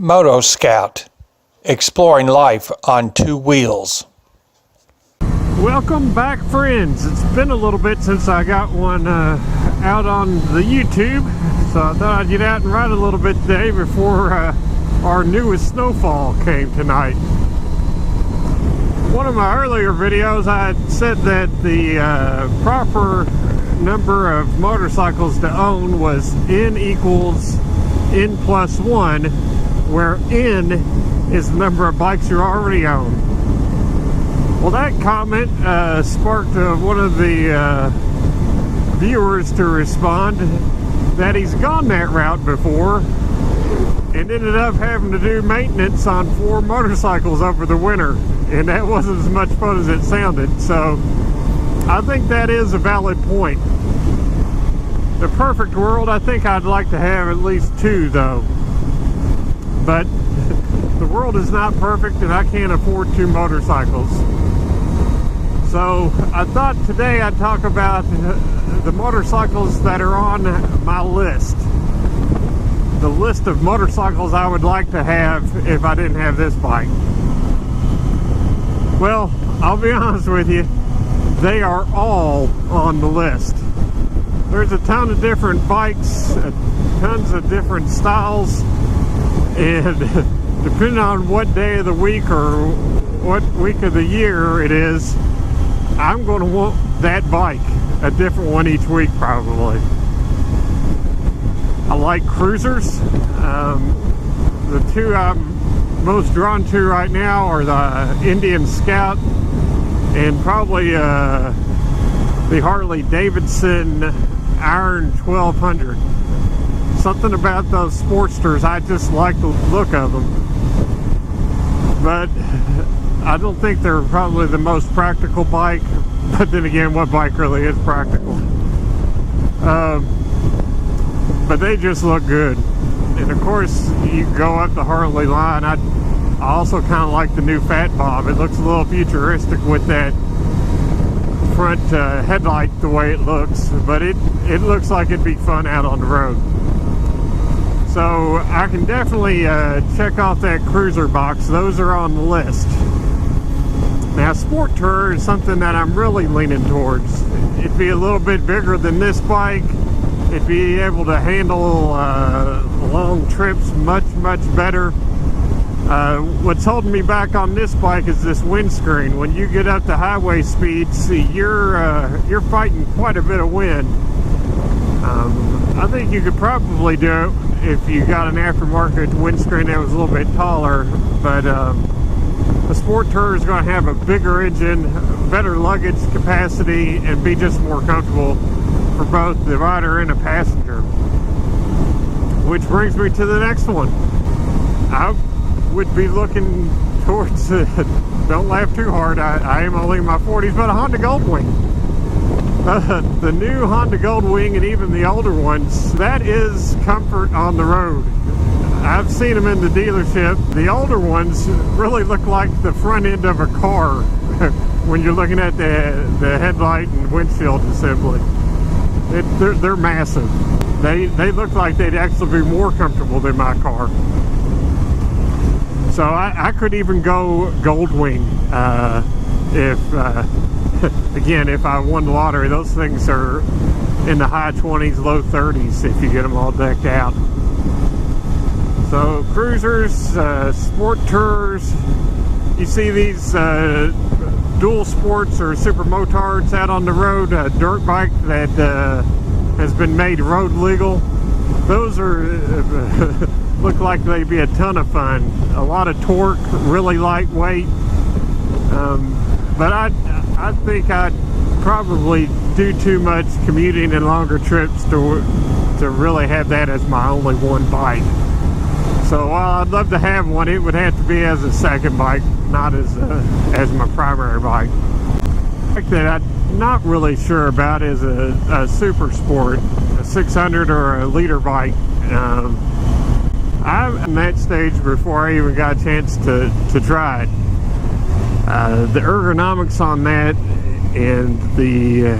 Moto Scout, exploring life on two wheels. Welcome back, friends. It's been a little bit since I got one out on the YouTube, so I thought I'd get out and ride a little bit today before our newest snowfall came tonight. One of my earlier videos, I had said that the proper number of motorcycles to own was N equals N plus 1, where N is the number of bikes you already own. Well, that comment sparked one of the viewers to respond that he's gone that route before and ended up having to do maintenance on 4 motorcycles over the winter, and that wasn't as much fun as it sounded. So I think that is a valid point. The perfect world, I think I'd like to have at least 2 though, but the world is not perfect and I can't afford 2 motorcycles. So I thought today I'd talk about the motorcycles that are on my list. The list of motorcycles I would like to have if I didn't have this bike. Well, I'll be honest with you, they are all on the list. There's a ton of different bikes, tons of different styles, and depending on what day of the week or what week of the year it is, I'm going to want that bike, a different one each week probably. I like cruisers. The 2 I'm most drawn to right now are the Indian Scout and probably the Harley Davidson Iron 1200. Something about those Sportsters, I just like the look of them. But I don't think they're probably the most practical bike, but then again, what bike really is practical? But they just look good. And of course, you go up the Harley line. I also kind of like the new Fat Bob. It looks a little futuristic with that front headlight the way it looks, but it looks like it'd be fun out on the road. So I can definitely check off that cruiser box. Those are on the list. Now, Sport Tourer is something that I'm really leaning towards. It'd be a little bit bigger than this bike. It'd be able to handle long trips much better. What's holding me back on this bike is this windscreen. When you get up to highway speeds, you're fighting quite a bit of wind. I think you could probably do it if you got an aftermarket windscreen that was a little bit taller, but the Sport Tourer is going to have a bigger engine, better luggage capacity, and be just more comfortable for both the rider and the passenger. Which brings me to the next one. I would be looking towards, don't laugh too hard, I am only in my 40s, but a Honda Goldwing. The new Honda Goldwing and even the older ones, that is comfort on the road. I've seen them in the dealership. The older ones really look like the front end of a car when you're looking at the headlight and windshield assembly. They're massive. They look like they'd actually be more comfortable than my car. So I could even go Goldwing again, if I won the lottery. Those things are in the high 20s, low 30s if you get them all decked out. So cruisers, Sport Tours, you see these dual sports or super motards out on the road, a dirt bike that has been made road legal. Those are look like they'd be a ton of fun. A lot of torque, really lightweight. But I think I'd probably do too much commuting and longer trips to really have that as my only one bike. So while I'd love to have one, it would have to be as a second bike, not as my primary bike. The bike that I'm not really sure about is a super sport, a 600 or a liter bike. I'm in that stage before I even got a chance to try it. The ergonomics on that and the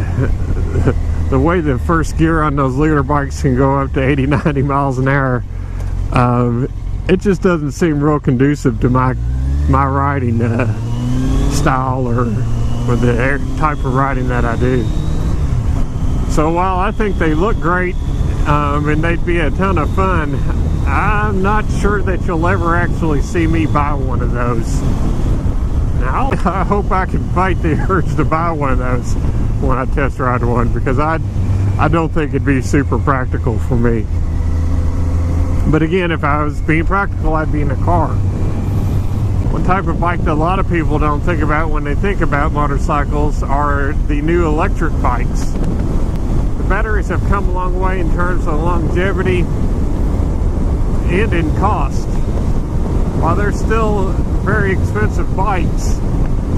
way the first gear on those liter bikes can go up to 80-90 miles an hour it just doesn't seem real conducive to my riding style or the type of riding that I do. So while I think they look great and they'd be a ton of fun, I'm not sure that you'll ever actually see me buy one of those. Now, I hope I can fight the urge to buy one of those when I test ride one, because I don't think it'd be super practical for me. But again, if I was being practical, I'd be in a car. One type of bike that a lot of people don't think about when they think about motorcycles are the new electric bikes. The batteries have come a long way in terms of longevity and in cost. While they're still very expensive bikes,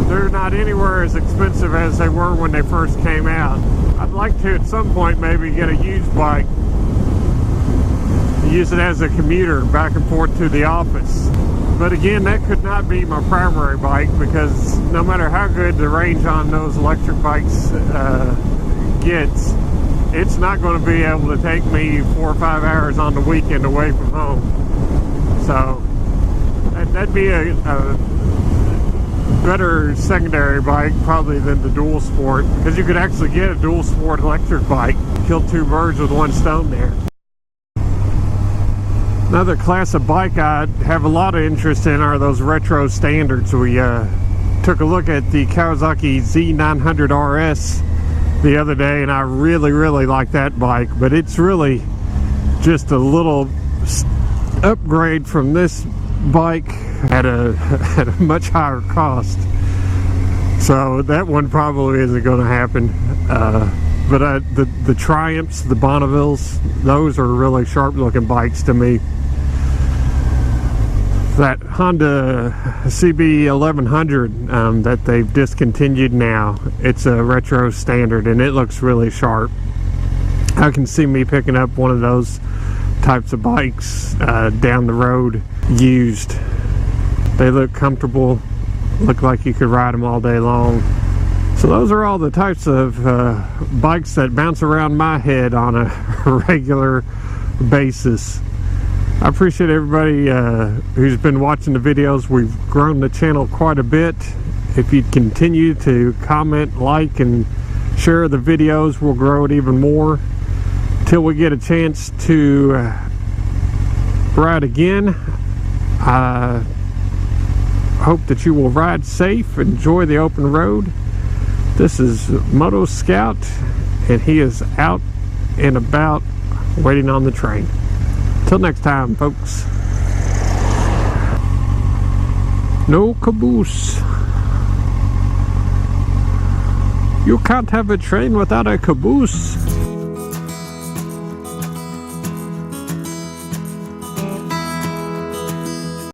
they're not anywhere as expensive as they were when they first came out. I'd like to at some point maybe get a used bike, use it as a commuter back and forth to the office. But again, that could not be my primary bike, because no matter how good the range on those electric bikes gets, it's not going to be able to take me 4 or 5 hours on the weekend away from home. So that'd be a better secondary bike probably than the dual sport, because you could actually get a dual sport electric bike, kill 2 birds with 1 stone there. Another class of bike I have a lot of interest in are those retro standards. We took a look at the Kawasaki Z900 RS the other day, and I really like that bike, but it's really just a little upgrade from this bike at a much higher cost. So that one probably isn't going to happen. But the Triumphs, the Bonnevilles, those are really sharp looking bikes to me. That Honda CB1100 that they've discontinued now, it's a retro standard and it looks really sharp. I can see me picking up one of those types of bikes down the road used. They look comfortable, look like you could ride them all day long. So those are all the types of bikes that bounce around my head on a regular basis. I appreciate everybody who's been watching the videos. We've grown the channel quite a bit. If you'd continue to comment, like, and share the videos, we'll grow it even more till we get a chance to ride again. I hope that you will ride safe, enjoy the open road. This is Moto Scout, and he is out and about waiting on the train. Till next time, folks. No caboose. You can't have a train without a caboose.